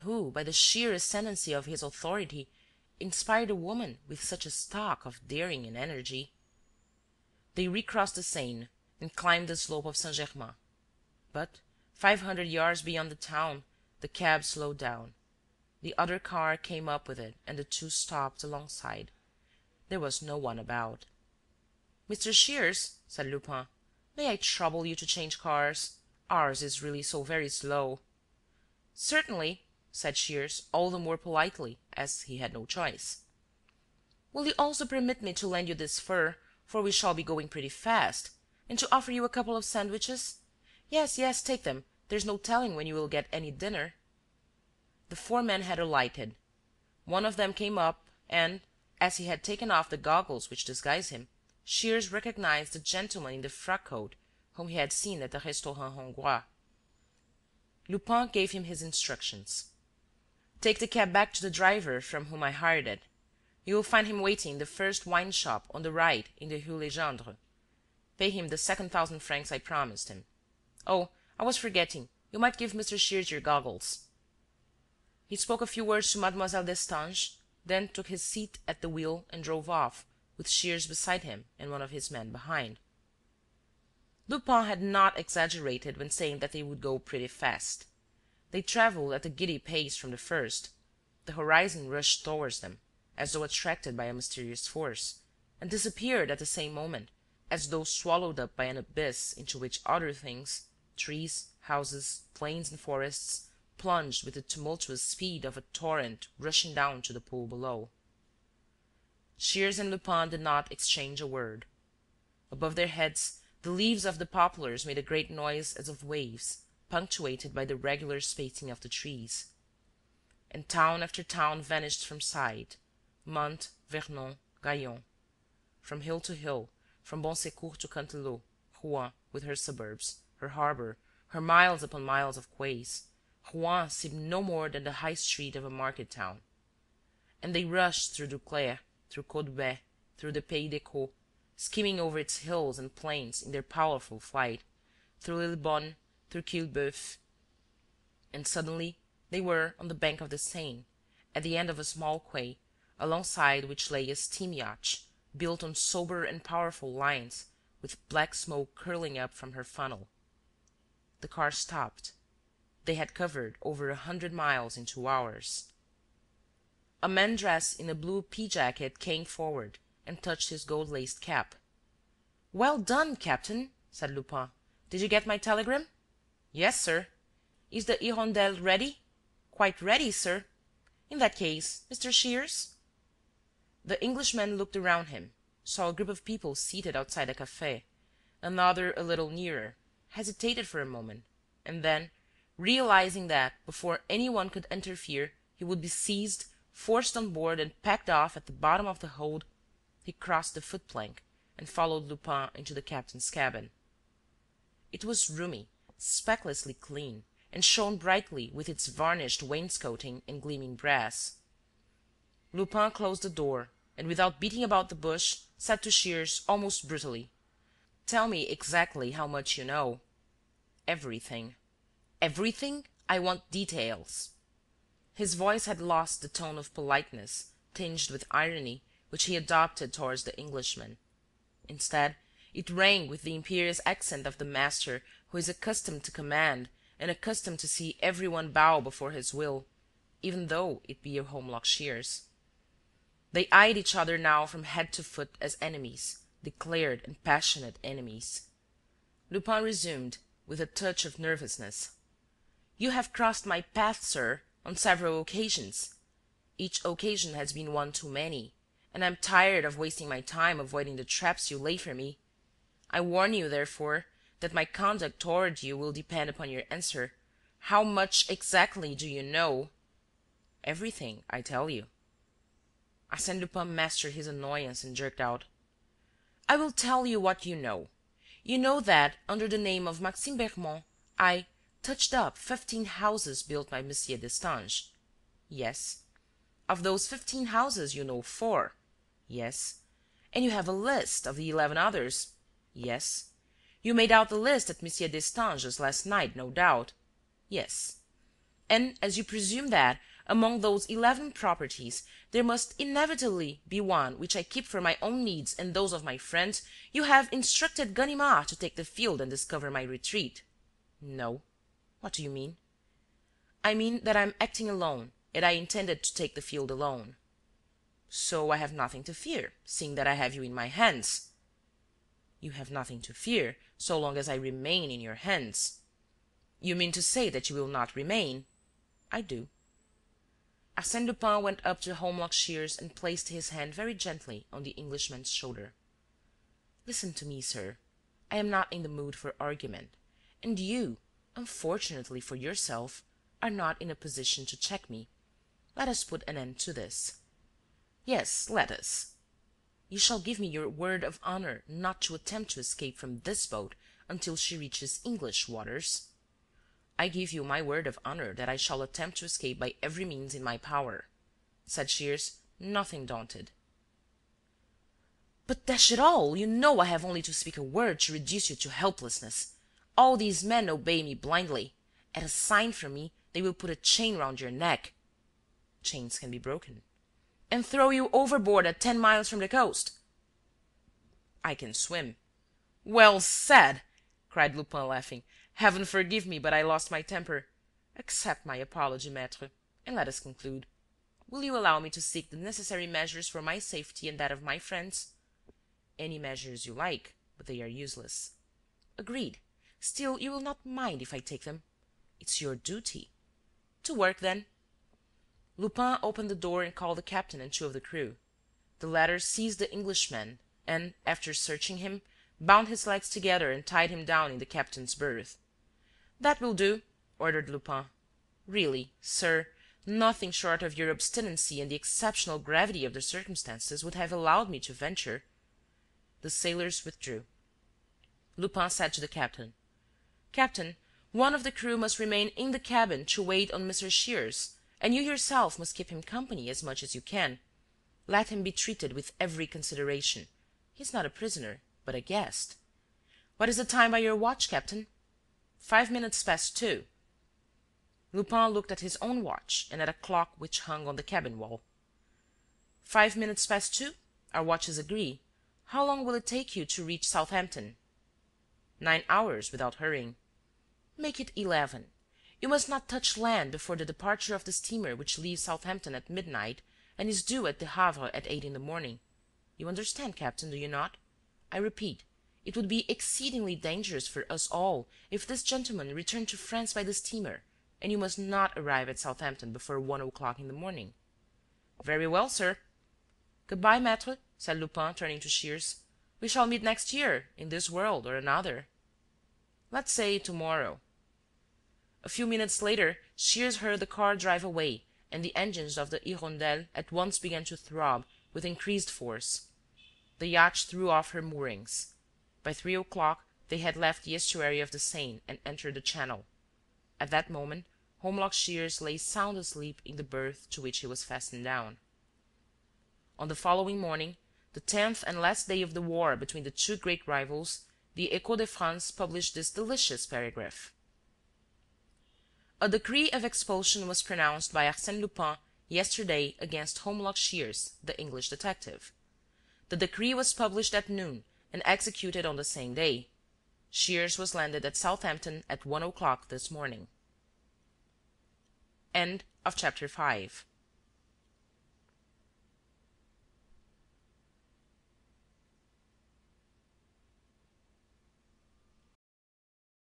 who, by the sheer ascendancy of his authority, inspired a woman with such a stock of daring and energy. They recrossed the Seine and climbed the slope of Saint-Germain. But, 500 yards beyond the town, the cab slowed down. The other car came up with it and the two stopped alongside. There was no one about. "Mr. Shears," said Lupin, "may I trouble you to change cars? Ours is really so very slow." "Certainly," said Shears, all the more politely, as he had no choice. "Will you also permit me to lend you this fur, for we shall be going pretty fast, and to offer you a couple of sandwiches? Yes, yes, take them. There's no telling when you will get any dinner." The four men had alighted. One of them came up and, as he had taken off the goggles which disguised him, Shears recognized the gentleman in the frock coat whom he had seen at the Restaurant Hongrois. Lupin gave him his instructions. "Take the cab back to the driver from whom I hired it. You will find him waiting in the first wine shop on the right in the Rue Legendre. Pay him the 2,000 francs I promised him. Oh, I was forgetting, you might give Mr. Shears your goggles." He spoke a few words to Mademoiselle Destange, then took his seat at the wheel and drove off, with Shears beside him and one of his men behind. Lupin had not exaggerated when saying that they would go pretty fast. They travelled at a giddy pace from the first. The horizon rushed towards them, as though attracted by a mysterious force, and disappeared at the same moment, as though swallowed up by an abyss into which other things, trees, houses, plains and forests, plunged with the tumultuous speed of a torrent rushing down to the pool below. Shears and Lupin did not exchange a word. Above their heads, the leaves of the poplars made a great noise as of waves, punctuated by the regular spacing of the trees. And town after town vanished from sight: Mantes, Vernon, Gaillon. From hill to hill, from Bon Secours to Canteleu, Rouen with her suburbs, her harbour, her miles upon miles of quays, Rouen seemed no more than the high street of a market town. And they rushed through Duclair, through Caudebec, through the Pays de Caux, skimming over its hills and plains in their powerful flight, through Lillebonne, through Quillebeuf. And suddenly they were on the bank of the Seine, at the end of a small quay, alongside which lay a steam yacht, built on sober and powerful lines, with black smoke curling up from her funnel. The car stopped. They had covered over 100 miles in 2 hours. A man dressed in a blue pea-jacket came forward and touched his gold-laced cap. "Well done, Captain," said Lupin. "Did you get my telegram?" "Yes, sir." "Is the Hirondelle ready?" "Quite ready, sir." "In that case, Mr. Shears?" The Englishman looked around him, saw a group of people seated outside a café, another a little nearer, hesitated for a moment, and then, realizing that, before any one could interfere, he would be seized, forced on board and packed off at the bottom of the hold, he crossed the foot-plank and followed Lupin into the captain's cabin. It was roomy, specklessly clean, and shone brightly with its varnished wainscoting and gleaming brass. Lupin closed the door, and without beating about the bush, said to Shears almost brutally: "Tell me exactly how much you know." "Everything." "Everything? I want details." His voice had lost the tone of politeness, tinged with irony, which he adopted towards the Englishman. Instead, it rang with the imperious accent of the master who is accustomed to command and accustomed to see every one bow before his will, even though it be a Holmlock Shears. They eyed each other now from head to foot as enemies, declared and passionate enemies. Lupin resumed, with a touch of nervousness: "You have crossed my path, sir, on several occasions. Each occasion has been one too many, and I am tired of wasting my time avoiding the traps you lay for me. I warn you, therefore, that my conduct toward you will depend upon your answer. How much exactly do you know?" "Everything, I tell you." Arsène Lupin mastered his annoyance and jerked out: "I will tell you what you know. You know that, under the name of Maxime Bermond, I touched up 15 houses built by M. Destange?" "Yes." "Of those 15 houses you know 4?" "Yes." "And you have a list of the 11 others?" "Yes." "You made out the list at M. Destange's last night, no doubt?" "Yes." And as you presume that, among those 11 properties, there must inevitably be one which I keep for my own needs and those of my friends, you have instructed Ganimard to take the field and discover my retreat." "No." "What do you mean?" "I mean that I am acting alone, and I intended to take the field alone." "So I have nothing to fear, seeing that I have you in my hands." "You have nothing to fear, so long as I remain in your hands." "You mean to say that you will not remain?" "I do." Arsène Lupin went up to Holmlock Shears and placed his hand very gently on the Englishman's shoulder. "Listen to me, sir. I am not in the mood for argument, and you, unfortunately for yourself, are not in a position to check me. Let us put an end to this." "Yes, let us." "You shall give me your word of honor not to attempt to escape from this boat until she reaches English waters." "I give you my word of honor that I shall attempt to escape by every means in my power," said Shears, nothing daunted. "But, dash it all, you know I have only to speak a word to reduce you to helplessness. All these men obey me blindly. At a sign from me, they will put a chain round your neck." "Chains can be broken." "And throw you overboard at 10 miles from the coast." "I can swim." "Well said!" cried Lupin, laughing. "Heaven forgive me, but I lost my temper. Accept my apology, maître, and let us conclude. Will you allow me to seek the necessary measures for my safety and that of my friends?" "Any measures you like, but they are useless." "Agreed. Still, you will not mind if I take them? It's your duty." "To work, then." Lupin opened the door and called the captain and 2 of the crew. The latter seized the Englishman and, after searching him, bound his legs together and tied him down in the captain's berth. "That will do," ordered Lupin. "Really, sir, nothing short of your obstinacy and the exceptional gravity of the circumstances would have allowed me to venture." The sailors withdrew. Lupin said to the captain: "Captain, one of the crew must remain in the cabin to wait on Mr. Shears, and you yourself must keep him company as much as you can. Let him be treated with every consideration. He's not a prisoner, but a guest. What is the time by your watch, captain?" 5 minutes past 2. Lupin looked at his own watch and at a clock which hung on the cabin wall. 5 minutes past 2? Our watches agree. How long will it take you to reach Southampton?" 9 hours, without hurrying." "Make it 11. You must not touch land before the departure of the steamer which leaves Southampton at midnight and is due at the Havre at 8 in the morning. You understand, captain, do you not? I repeat, it would be exceedingly dangerous for us all if this gentleman returned to France by the steamer, and you must not arrive at Southampton before 1 o'clock in the morning." "Very well, sir." "Good-bye, maître," said Lupin, turning to Shears. "We shall meet next year, in this world or another." "Let's say to-morrow." A few minutes later, Shears heard the car drive away, and the engines of the "Hirondelle" at once began to throb with increased force. The yacht threw off her moorings. By 3 o'clock, they had left the estuary of the Seine and entered the Channel. At that moment, Holmlock Shears lay sound asleep in the berth to which he was fastened down. On the following morning, the 10th and last day of the war between the 2 great rivals, the Echo de France published this delicious paragraph: "A decree of expulsion was pronounced by Arsène Lupin yesterday against Holmlock Shears, the English detective. The decree was published at noon and executed on the same day. Shears was landed at Southampton at 1 o'clock this morning." End of chapter 5.